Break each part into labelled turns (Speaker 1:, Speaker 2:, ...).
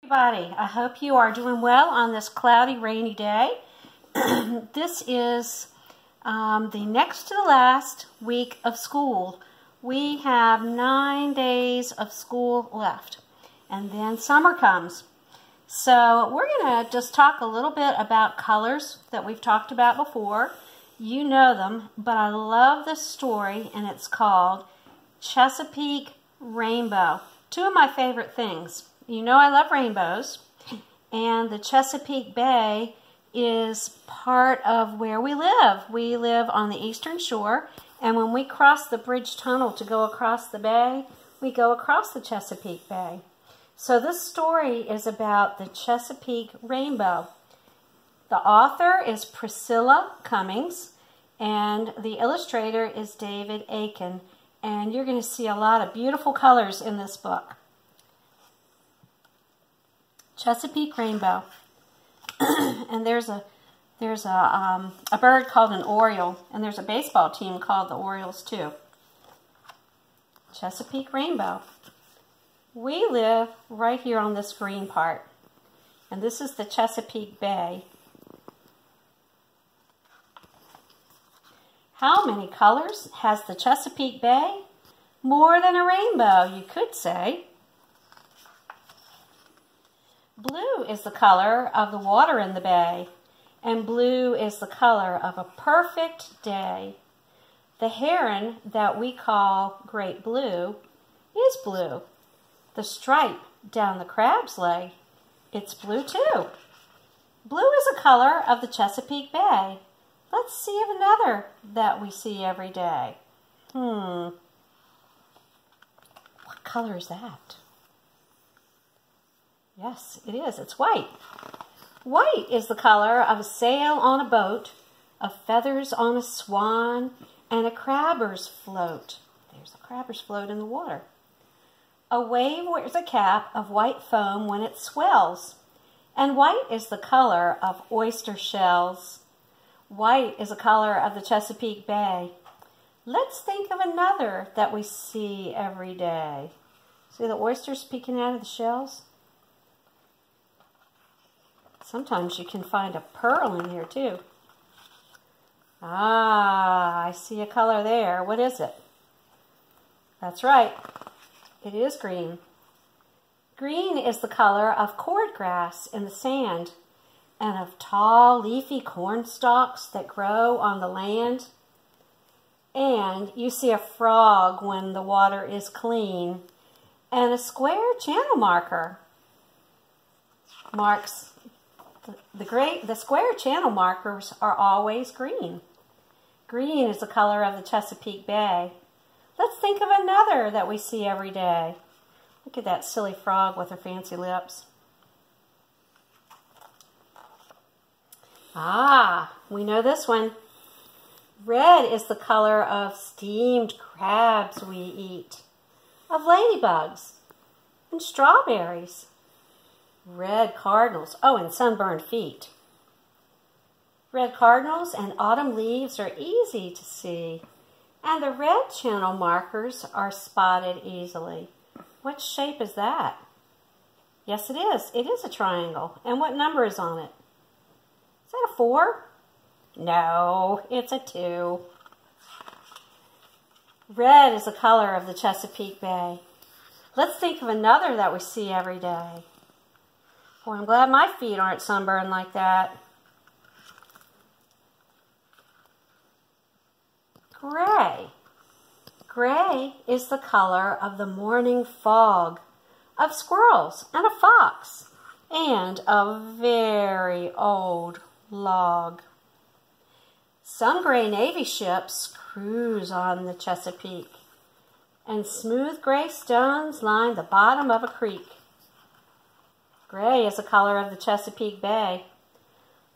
Speaker 1: Everybody, I hope you are doing well on this cloudy, rainy day. This is the next to the last week of school. We have 9 days of school left, and then summer comes. So we're going to just talk a little bit about colors that we've talked about before. You know them, but I love this story, and it's called Chesapeake Rainbow. Two of my favorite things. You know I love rainbows, and the Chesapeake Bay is part of where we live. We live on the eastern shore, and when we cross the bridge tunnel to go across the bay, we go across the Chesapeake Bay. So this story is about the Chesapeake Rainbow. The author is Priscilla Cummings, and the illustrator is David Aiken, and you're going to see a lot of beautiful colors in this book. Chesapeake Rainbow. And there's a bird called an oriole, and there's a baseball team called the Orioles too. Chesapeake Rainbow. We live right here on this green part, and this is the Chesapeake Bay. How many colors has the Chesapeake Bay? More than a rainbow, you could say. Blue is the color of the water in the bay, and blue is the color of a perfect day. The heron that we call great blue is blue. The stripe down the crab's leg, it's blue too. Blue is a color of the Chesapeake Bay. Let's see of another that we see every day. What color is that? Yes, it is. It's white. White is the color of a sail on a boat, of feathers on a swan, and a crabber's float. There's a crabber's float in the water. A wave wears a cap of white foam when it swells, and white is the color of oyster shells. White is the color of the Chesapeake Bay. Let's think of another that we see every day. See the oysters peeking out of the shells? Sometimes you can find a pearl in here too. Ah, I see a color there. What is it? That's right. It is green. Green is the color of cordgrass in the sand and of tall leafy corn stalks that grow on the land. And you see a frog when the water is clean, and a square channel marker marks the square channel markers are always green. Green is the color of the Chesapeake Bay. Let's think of another that we see every day. Look at that silly frog with her fancy lips. Ah, we know this one. Red is the color of steamed crabs we eat, of ladybugs and strawberries. Red cardinals, and sunburned feet. Red cardinals and autumn leaves are easy to see, and the red channel markers are spotted easily. What shape is that? Yes, it is. It is a triangle. And what number is on it? Is that a 4? No, it's a 2. Red is the color of the Chesapeake Bay. Let's think of another that we see every day. Boy, I'm glad my feet aren't sunburned like that. Gray. Gray is the color of the morning fog, of squirrels and a fox, and a very old log. Some gray Navy ships cruise on the Chesapeake, and smooth gray stones line the bottom of a creek. Gray is the color of the Chesapeake Bay.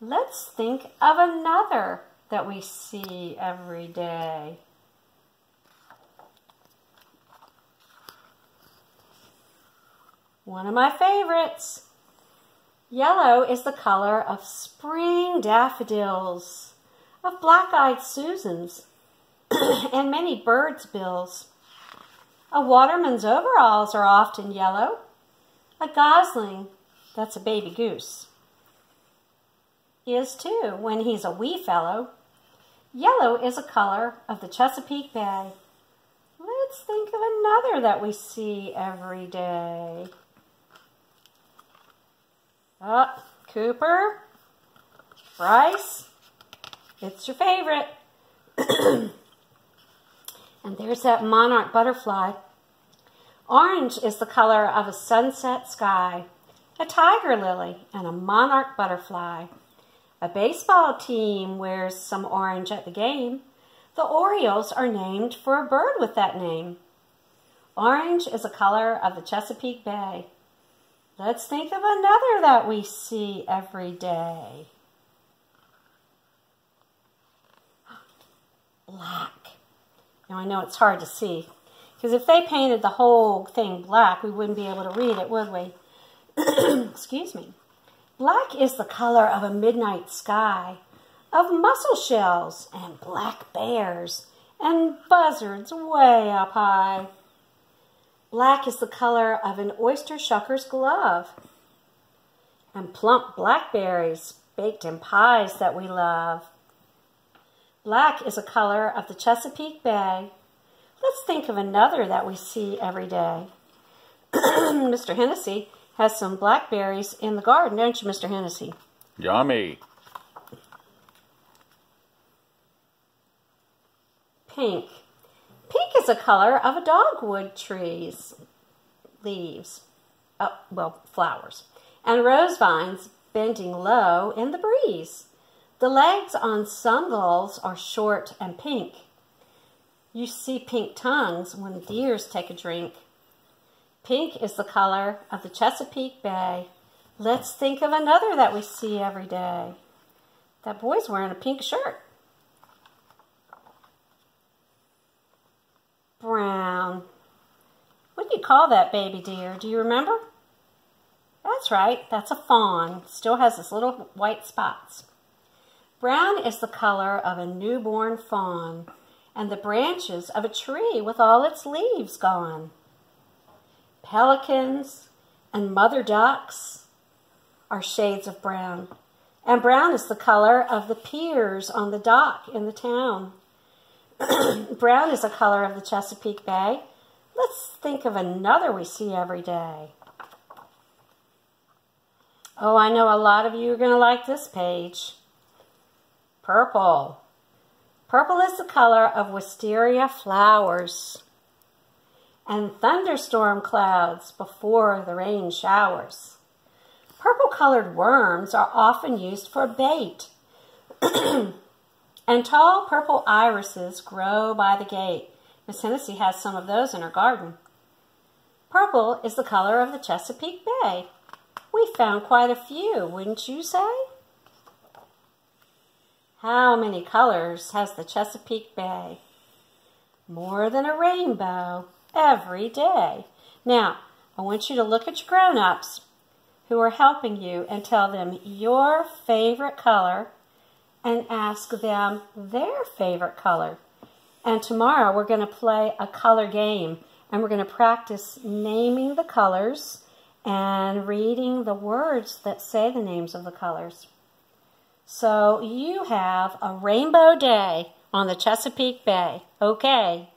Speaker 1: Let's think of another that we see every day. One of my favorites. Yellow is the color of spring daffodils, of black-eyed Susans, and many birds' bills. A waterman's overalls are often yellow. A gosling That's a baby goose. Is too when he's a wee fellow. Yellow is a color of the Chesapeake Bay. Let's think of another that we see every day. Oh, Cooper, Bryce, it's your favorite. And there's that monarch butterfly. Orange is the color of a sunset sky, a tiger lily, and a monarch butterfly. A baseball team wears some orange at the game. The Orioles are named for a bird with that name. Orange is a color of the Chesapeake Bay. Let's think of another that we see every day. Black. Now I know it's hard to see, because if they painted the whole thing black, we wouldn't be able to read it, would we? Excuse me. Black is the color of a midnight sky, of mussel shells and black bears and buzzards way up high. Black is the color of an oyster shucker's glove and plump blackberries baked in pies that we love. Black is a color of the Chesapeake Bay. Let's think of another that we see every day. Mr. Hennessy has some blackberries in the garden, don't you, Mr. Hennessy?
Speaker 2: Yummy.
Speaker 1: Pink. Pink is a color of a dogwood tree's leaves, flowers, and rose vines bending low in the breeze. The legs on some gulls are short and pink. You see pink tongues when deers take a drink. Pink is the color of the Chesapeake Bay. Let's think of another that we see every day. That boy's wearing a pink shirt. Brown. What do you call that baby deer? Do you remember? That's right, that's a fawn. Still has his little white spots. Brown is the color of a newborn fawn and the branches of a tree with all its leaves gone. Pelicans and mother ducks are shades of brown, and brown is the color of the piers on the dock in the town. Brown is a color of the Chesapeake Bay. Let's think of another we see every day. Oh, I know a lot of you are going to like this page. Purple. Purple is the color of wisteria flowers and thunderstorm clouds before the rain showers. Purple-colored worms are often used for bait. And tall purple irises grow by the gate. Miss Hennessy has some of those in her garden. Purple is the color of the Chesapeake Bay. We found quite a few, wouldn't you say? How many colors has the Chesapeake Bay? More than a rainbow every day. Now, I want you to look at your grown-ups who are helping you and tell them your favorite color and ask them their favorite color. And tomorrow we're going to play a color game, and we're going to practice naming the colors and reading the words that say the names of the colors. So you have a rainbow day on the Chesapeake Bay. Okay.